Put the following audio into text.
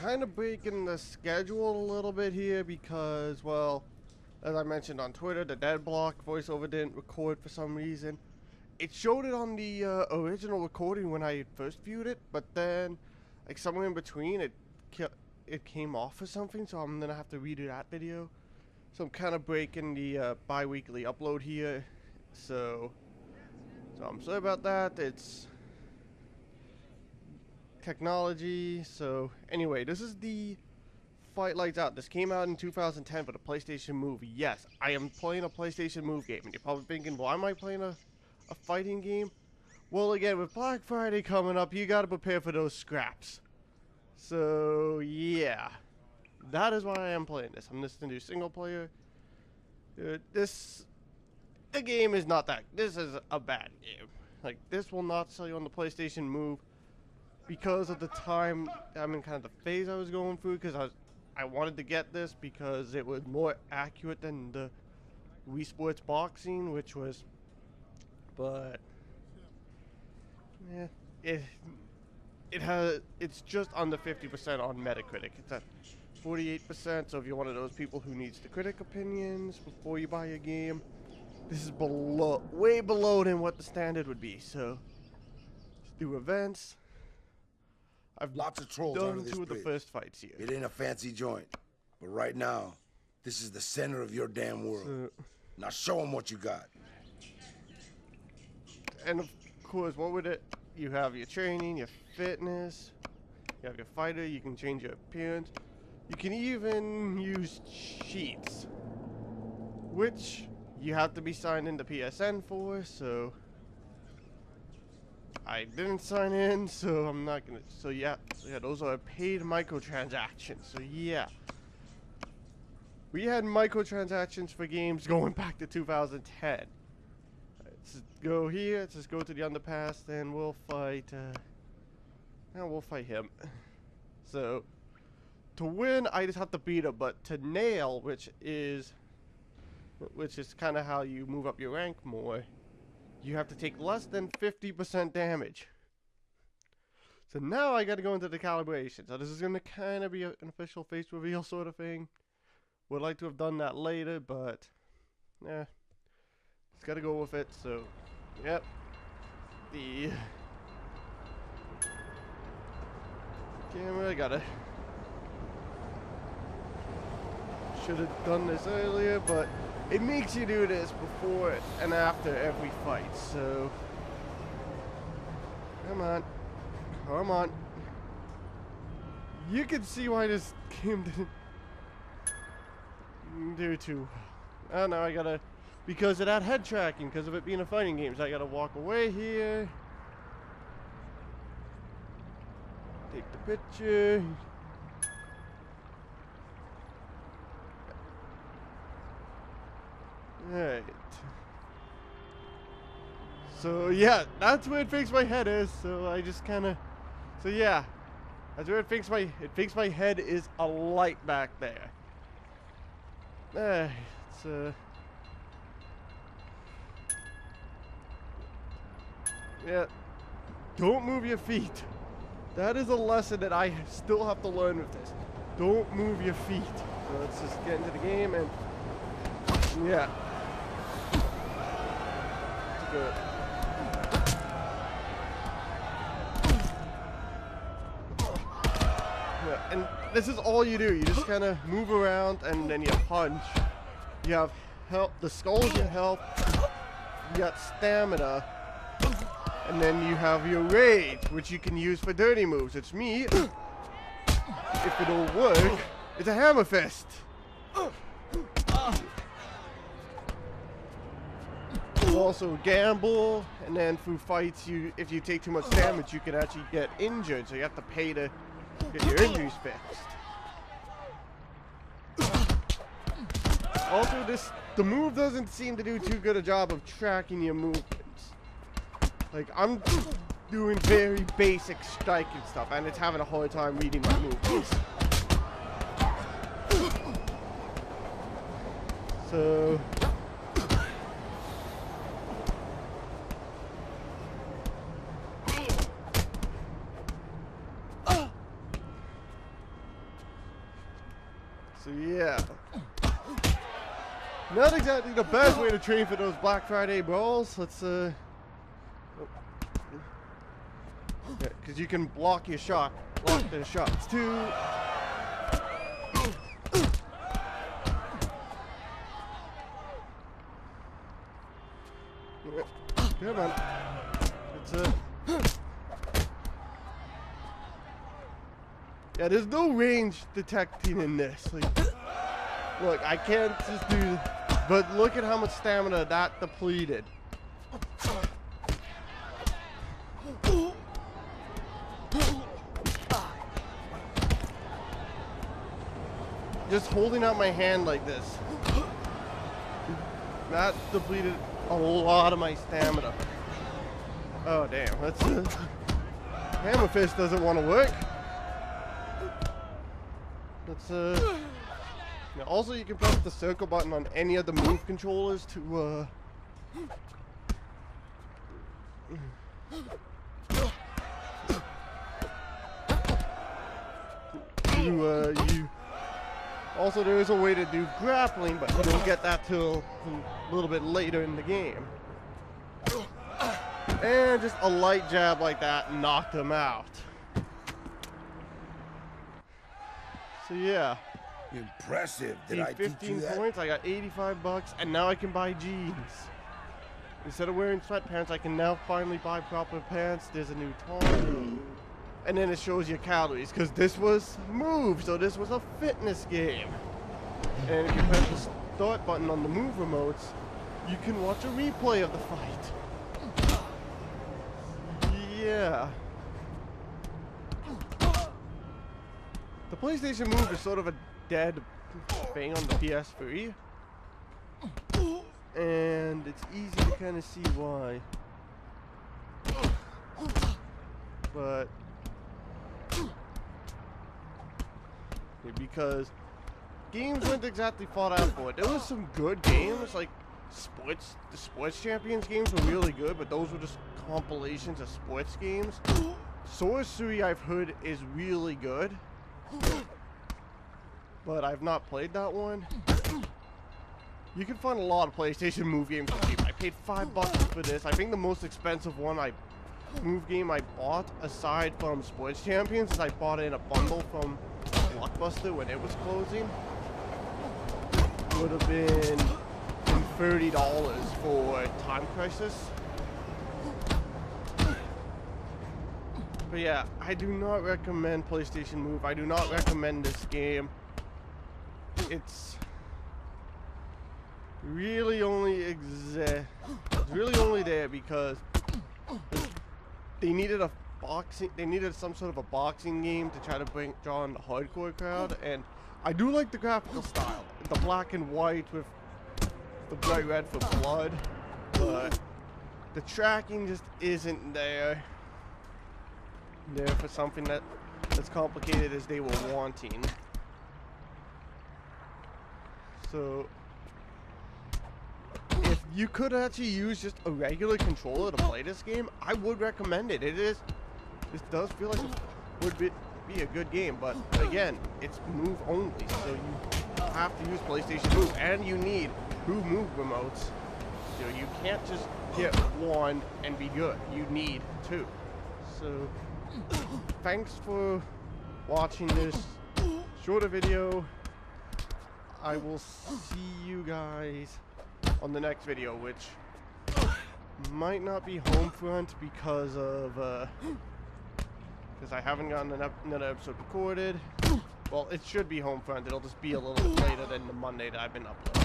kind of breaking the schedule a little bit here because, well, as I mentioned on Twitter, the dead block voiceover didn't record for some reason. It showed it on the original recording when I first viewed it, but then, like somewhere in between, it came off or something, so I'm gonna have to redo that video. So I'm kind of breaking the bi-weekly upload here, so I'm sorry about that. It's technology. So anyway, this is the Fight Lights Out. This came out in 2010 for the PlayStation Move. Yes, I am playing a PlayStation Move game, and you're probably thinking, why am I playing a fighting game? Well, again, with Black Friday coming up, you gotta prepare for those scraps. So yeah, that is why I am playing this. I'm just gonna do single player. The game is not that. This is a bad game. Like, this will not sell you on the PlayStation Move because of the time. I'm in kind of the phase I was going through, because I wanted to get this because it was more accurate than the Wii Sports Boxing, which was, but yeah, it's just under 50% on Metacritic. It's at 48%. So if you're one of those people who needs the critic opinions before you buy a game, this is way below than what the standard would be. So let's do events. I've Lots of trolls done under this 2 of the bridge. first fights here. It ain't a fancy joint, but right now, this is the center of your damn world. Now show them what you got. And of course, what would it? You have your training, your fitness, you have your fighter, you can change your appearance. You can even use cheats, which you have to be signed into PSN for, so I didn't sign in, so I'm not gonna. So yeah, those are paid microtransactions. So yeah, we had microtransactions for games going back to 2010. Let's go here. Let's just go to the underpass, and we'll fight. We'll fight him. So to win, I just have to beat him, but to nail, which is kind of how you move up your rank more, you have to take less than 50% damage. So now I got to go into the calibration. So this is going to kind of be an official face reveal sort of thing. Would like to have done that later, but yeah, just got to go with it. So, yep. The camera, should have done this earlier, but it makes you do this before and after every fight, so come on. You can see why this game didn't do too. Oh no, I gotta, because of that head tracking, because of it being a fighting game, so I gotta walk away here, take the picture. Alright. So yeah, that's where it thinks my head is. So I just kind of, so yeah, that's where it thinks my head is a light back there. It's yeah. Don't move your feet. That is a lesson that I still have to learn with this. Don't move your feet. So let's just get into the game and yeah. Good. Yeah, and this is all you do. You just kind of move around and then you punch. You have health. The skull's your health. You got stamina. And then you have your rage, which you can use for dirty moves. It's me. If it'll work, it's a hammer fist. You also gamble, and then through fights, if you take too much damage, you can actually get injured. So you have to pay to get your injuries fixed. Also, the move doesn't seem to do too good a job of tracking your movements. Like, I'm doing very basic striking stuff, and it's having a hard time reading my movements. So So yeah. Not exactly the best way to train for those Black Friday brawls. Let's yeah, because you can block your shot, block their shots too. Come on. It's yeah, there's no range detecting in this. Like, look, I can't just do, but look at how much stamina that depleted. Just holding out my hand like this, that depleted a lot of my stamina. Oh damn, that's Hammer Fist doesn't want to work. Let's now also you can press the circle button on any of the move controllers to you also there is a way to do grappling, but you don't get that till a little bit later in the game. And just a light jab like that knocked him out. So yeah. Impressive. Did I teach you 15 that? points, I got 85 bucks, and now I can buy jeans. Instead of wearing sweatpants, I can now finally buy proper pants. There's a new taunt. And then it shows your calories, because this was Move, so this was a fitness game. And if you press the start button on the Move remotes, you can watch a replay of the fight. Yeah. The PlayStation Move is sort of a dead thing on the PS3. And it's easy to kind of see why. But because games weren't exactly fought out for it. There was some good games, like the Sports Champions games were really good, but those were just compilations of sports games. Sorcery, I've heard, is really good, but I've not played that one. You can find a lot of PlayStation Move games for cheap. I paid $5 for this. I think the most expensive Move game I bought, aside from Sports Champions, is I bought it in a bundle from Blockbuster when it was closing. Would have been $30 for Time Crisis. But yeah, I do not recommend PlayStation Move. I do not recommend this game. It's really only there because they needed some sort of a boxing game to try to draw in the hardcore crowd, and I do like the graphical style, the black and white with the bright red for blood, but the tracking just isn't there for something that's complicated as they were wanting. So if you could actually use just a regular controller to play this game, I would recommend it. This does feel like it would be a good game, but again, it's Move only, so you have to use PlayStation Move, and you need 2 Move remotes. So you can't just get one and be good. You need 2. So thanks for watching this shorter video. I will see you guys on the next video, which might not be Homefront because I haven't gotten another episode recorded. Well, it should be Homefront. It'll just be a little bit later than the Monday that I've been uploading.